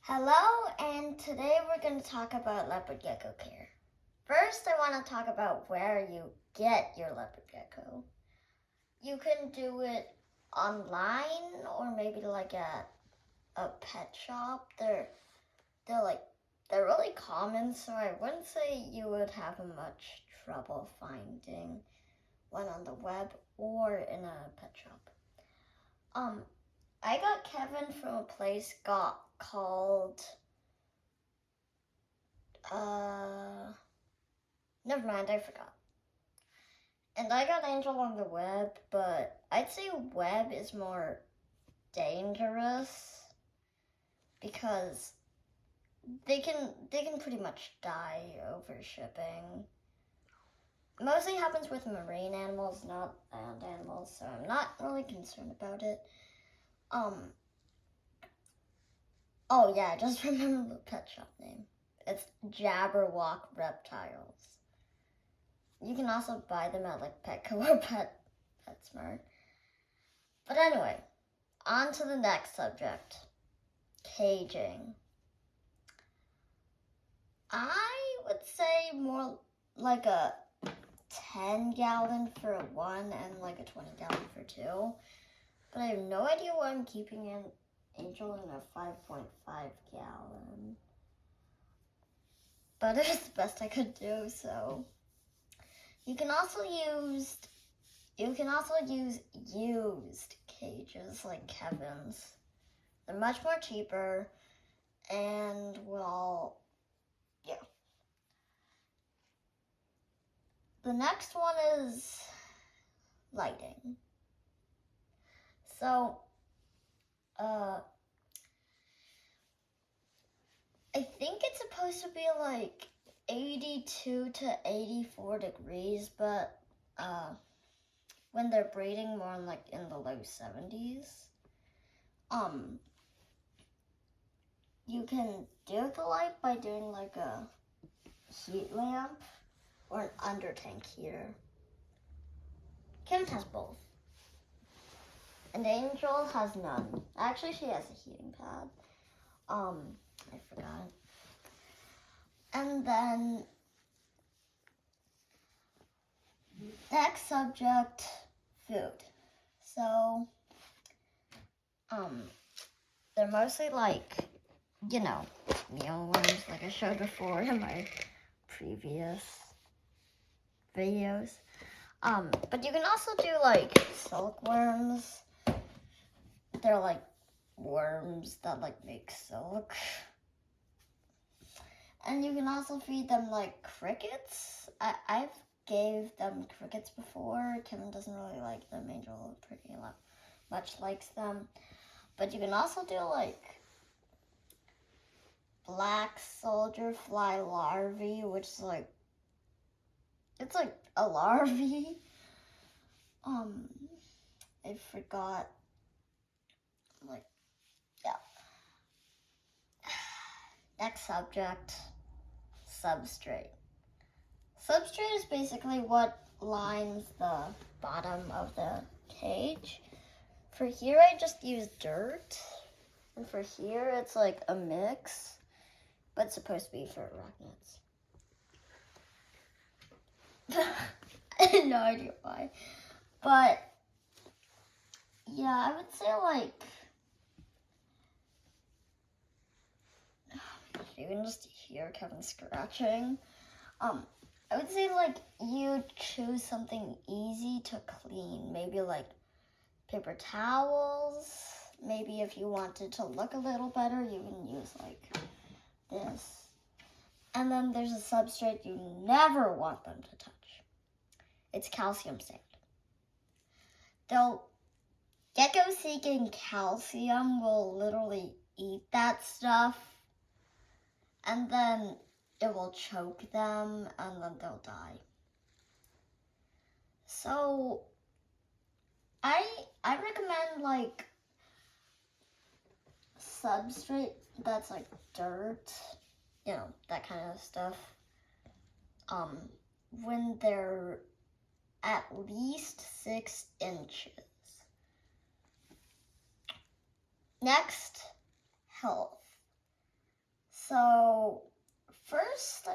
Hello, and today we're going to talk about leopard gecko care. First, I want to talk about where you get your leopard gecko. You can do it online or maybe like at a pet shop. They're really common, so I wouldn't say you would have much trouble finding one on the web or in a pet shop. I got Kevin from a place called never mind, I forgot. And I got Angel on the web, but I'd say web is more dangerous because they can pretty much die over shipping. Mostly happens with marine animals, not land animals, so I'm not really concerned about it. Oh yeah, I just remember the pet shop name. It's Jabberwock Reptiles. You can also buy them at like Petco or PetSmart. But anyway, on to the next subject, caging. I would say more like a 10-gallon for one and like a 20-gallon for two. But I have no idea why I'm keeping an Angel in a 5.5 gallon. But it was the best I could do, so you can also use used cages like Kevin's. They're much more cheaper and yeah. The next one is lighting. So, I think it's supposed to be like 82 to 84 degrees, but when they're breeding more in the low 70s. You can do the light by doing like a heat lamp or an under tank heater. Kevin has both. And Angel has none. Actually, she has a heating pad. I forgot. And then next subject, food. So, they're mostly like, mealworms, like I showed before in my previous videos. But you can also do like silkworms. They're like worms that like make silk. And you can also feed them like crickets. I've gave them crickets before. Kevin doesn't really like them. Angel pretty much likes them. But you can also do like black soldier fly larvae, which is like, it's like a larvae. I forgot. Next subject, substrate. Substrate is basically what lines the bottom of the cage. For here, I just use dirt. And for here, it's like a mix, but it's supposed to be for arachnids. I had no idea why. But, yeah, I would say like, you can just hear Kevin scratching. I would say like you choose something easy to clean, maybe like paper towels. Maybe if you wanted to look a little better, you can use like this. And then there's a substrate you never want them to touch. It's calcium sand. Geckos seeking calcium will literally eat that stuff, and then it will choke them, and then they'll die. So I recommend like substrate that's like dirt, that kind of stuff. When they're at least 6 inches. Next, health. So first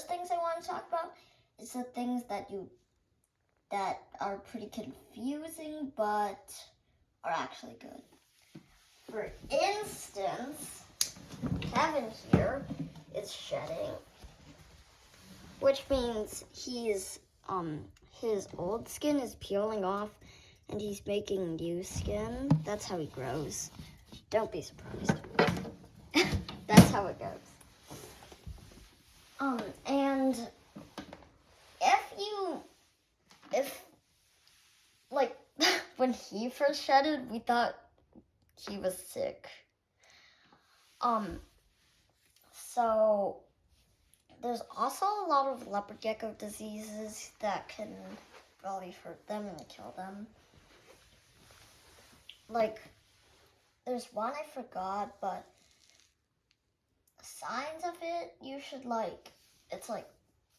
things I want to talk about is the things that are pretty confusing but are actually good. For instance, Kevin here is shedding, which means his old skin is peeling off and he's making new skin. That's how he grows. Don't be surprised. That's how it goes. And if like when he first shedded, we thought he was sick. So there's also a lot of leopard gecko diseases that can really hurt them and kill them. Like, there's one I forgot, but signs of it, you should it's like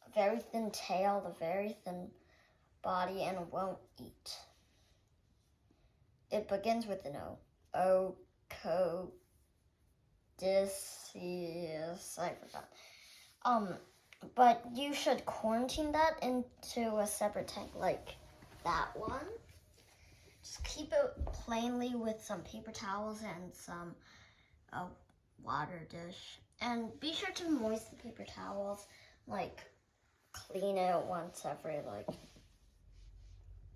a very thin tail, a very thin body, and it won't eat. It begins with an O. Odysseus, I forgot. But you should quarantine that into a separate tank, like that one. Just keep it plainly with some paper towels and some water dish. And be sure to moisten the paper towels, clean it once every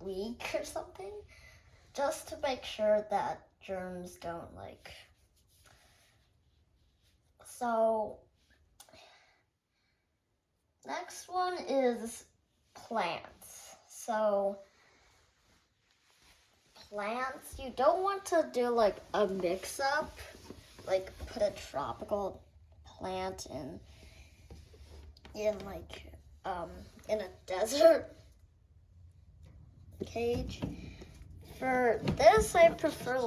week or something, just to make sure that germs don't So next one is plants. So plants, you don't want to do a mix-up, put a tropical plant in a desert cage. For this, I prefer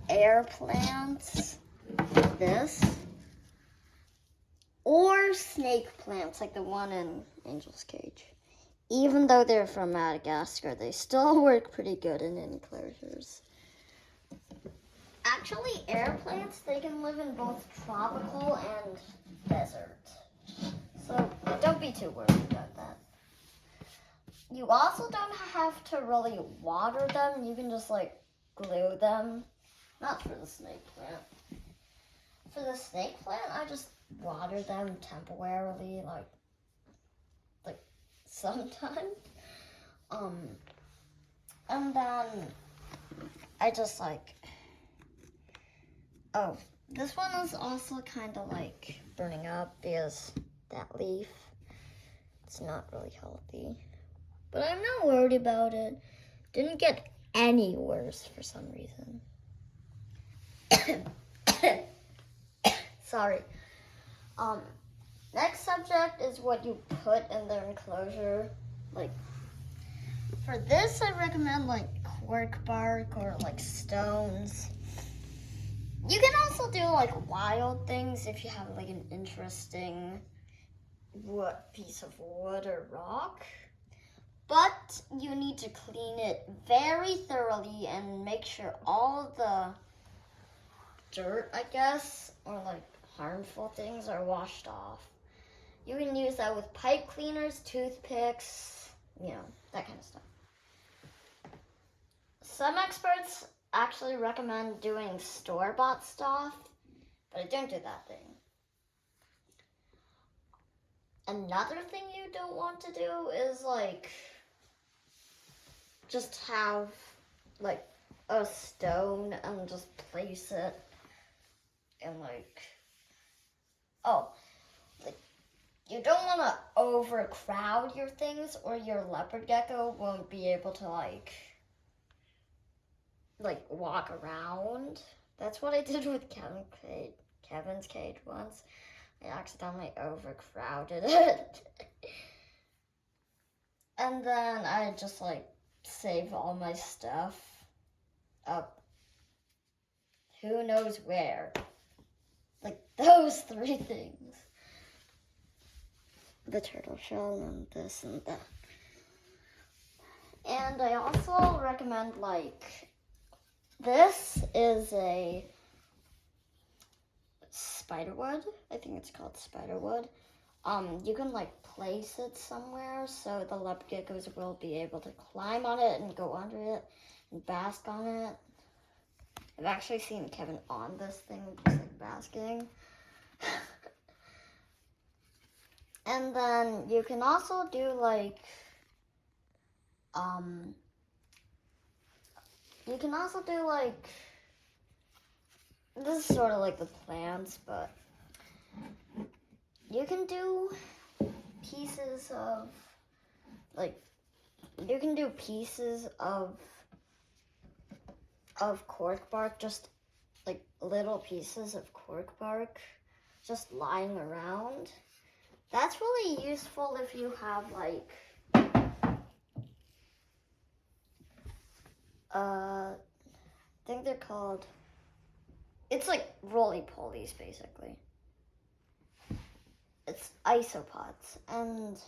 air plants, like this, or snake plants, like the one in Angel's cage. Even though they're from Madagascar, they still work pretty good in enclosures. Actually, air plants, they can live in both tropical and desert. So don't be too worried about that. You also don't have to really water them. You can just glue them. Not for the snake plant. For the snake plant, I just water them temporarily, sometimes. And then I just this one is also kind of burning up because that leaf, it's not really healthy. But I'm not worried about it. Didn't get any worse for some reason. Sorry. Next subject is what you put in the enclosure. For this, I recommend cork bark or stones. You can also do wild things if you have an interesting piece of wood or rock. But you need to clean it very thoroughly and make sure all the dirt, I guess, or harmful things are washed off. You can use that with pipe cleaners, toothpicks, that kind of stuff. Some experts actually recommend doing store-bought stuff, but I don't do that thing. Another thing you don't want to do is just have a stone and just place it in you don't want to overcrowd your things, or your leopard gecko won't be able to walk around. That's what I did with Kevin's cage once. I accidentally overcrowded it. And then I just save all my stuff up who knows where. Those three things. The turtle shell and this and that. And I also recommend this is a spiderwood. I think it's called spiderwood. You can like place it somewhere so the leopard geckos will be able to climb on it and go under it and bask on it. I've actually seen Kevin on this thing just like basking. And then you can also do like this is sort of like the plants, but you can do pieces of cork bark, just like little pieces of cork bark just lying around. That's really useful if you have like I think they're called, it's like roly-polies basically. It's isopods, and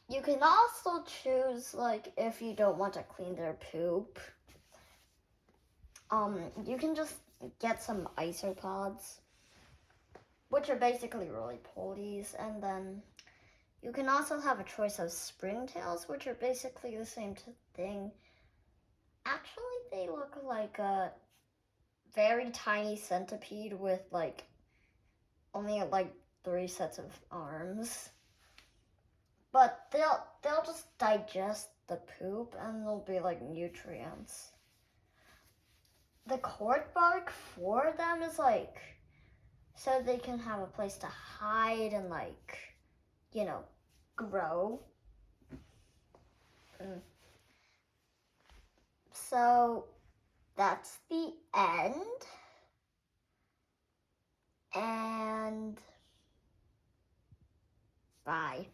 you can also choose like if you don't want to clean their poop. You can just get some isopods, which are basically roly-polies, and then you can also have a choice of springtails, which are basically the same thing. Actually, they look like a very tiny centipede with like only like 3 sets of arms. But they'll just digest the poop and they'll be like nutrients. The cork bark for them is like so they can have a place to hide and like, you know, grow. So that's the end. And bye.